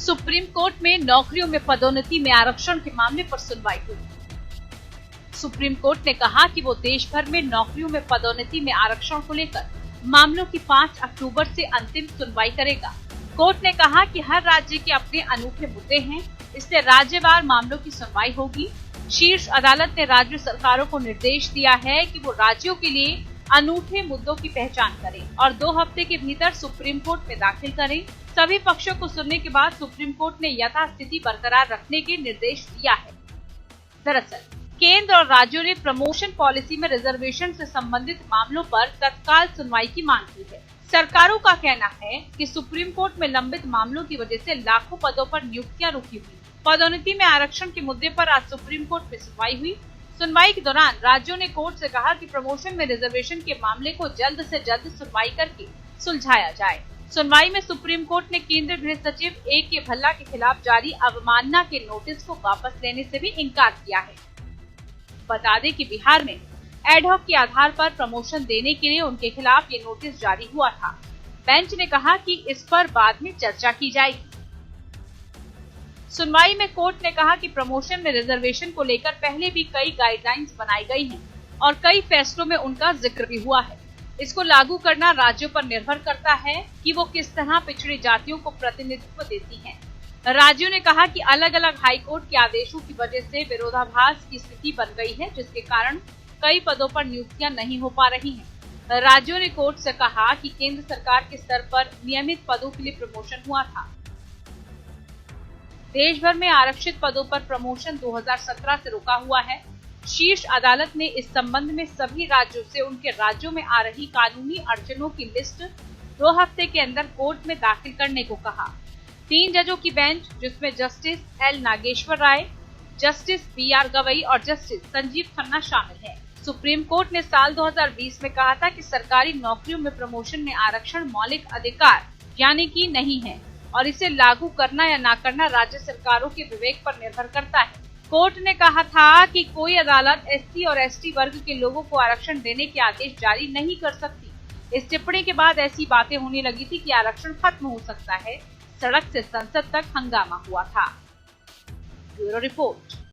Supreme court में नौकरियों में पदोन्नति में आरक्षण के मामले पर सुनवाई हुई। सुप्रीम कोर्ट ने कहा कि वो देश भर में नौकरियों में पदोन्नति में आरक्षण को लेकर मामलों की 5 अक्टूबर से अंतिम सुनवाई करेगा। कोर्ट ने कहा कि हर राज्य के अपने अनूठे मुद्दे हैं, इसलिए राज्यवार मामलों की सुनवाई होगी। शीर्ष अदालत ने राज्य सरकारों को निर्देश दिया है कि वो राज्यों के लिए अनूठे मुद्दों की पहचान करें और 2 हफ्ते के भीतर सुप्रीम कोर्ट में दाखिल करें। सभी पक्षों को सुनने के बाद सुप्रीम कोर्ट ने यथास्थिति बरकरार रखने के निर्देश दिया है। दरअसल केंद्र और राज्यों ने प्रमोशन पॉलिसी में रिजर्वेशन से संबंधित मामलों पर तत्काल सुनवाई की मांग की है। सरकारों का कहना है कि सुप्रीम कोर्ट में लंबित मामलों की वजह से लाखों पदों पर नियुक्तियां रुकी हुई। पदोन्नति में आरक्षण के मुद्दे पर आज सुप्रीम कोर्ट में सुनवाई हुई। सुनवाई के दौरान राज्यों ने कोर्ट से कहा कि प्रमोशन में रिजर्वेशन के मामले को जल्द से जल्द सुनवाई करके सुलझाया जाए। सुनवाई में सुप्रीम कोर्ट ने केंद्रीय गृह सचिव A.K. भल्ला के खिलाफ जारी अवमानना के नोटिस को वापस लेने से भी इनकार किया है। बता दें कि बिहार में एडहॉक के आधार पर प्रमोशन देने के लिए उनके खिलाफ ये नोटिस जारी हुआ था। बेंच ने कहा कि इस पर बाद में चर्चा की जाएगी। सुनवाई में कोर्ट ने कहा कि प्रमोशन में रिजर्वेशन को लेकर पहले भी कई गाइडलाइंस बनाई गई हैं और कई फैसलों में उनका जिक्र भी हुआ है। इसको लागू करना राज्यों पर निर्भर करता है कि वो किस तरह पिछड़ी जातियों को प्रतिनिधित्व देती हैं। राज्यों ने कहा कि अलग अलग हाईकोर्ट के आदेशों की वजह से विरोधाभास की स्थिति बन गई है, जिसके कारण कई पदों पर नियुक्तियां नहीं हो पा रही हैं। राज्यों ने कोर्ट से कहा कि केंद्र सरकार के स्तर पर नियमित पदों के लिए प्रमोशन हुआ था। देश भर में आरक्षित पदों पर प्रमोशन 2017 से रुका हुआ है। शीर्ष अदालत ने इस संबंध में सभी राज्यों से उनके राज्यों में आ रही कानूनी अड़चनों की लिस्ट 2 हफ्ते के अंदर कोर्ट में दाखिल करने को कहा। 3 जजों की बेंच, जिसमें जस्टिस L. नागेश्वर राय, जस्टिस B.R. गवई और जस्टिस संजीव खन्ना शामिल है। सुप्रीम कोर्ट ने साल 2020 में कहा था कि सरकारी नौकरियों में प्रमोशन में आरक्षण मौलिक अधिकार यानी कि नहीं है और इसे लागू करना या ना करना राज्य सरकारों के विवेक पर निर्भर करता है। कोर्ट ने कहा था कि कोई अदालत SC और ST वर्ग के लोगों को आरक्षण देने के आदेश जारी नहीं कर सकती। इस टिप्पणी के बाद ऐसी बातें होने लगी थी कि आरक्षण खत्म हो सकता है। सड़क से संसद तक हंगामा हुआ था। Bureau report.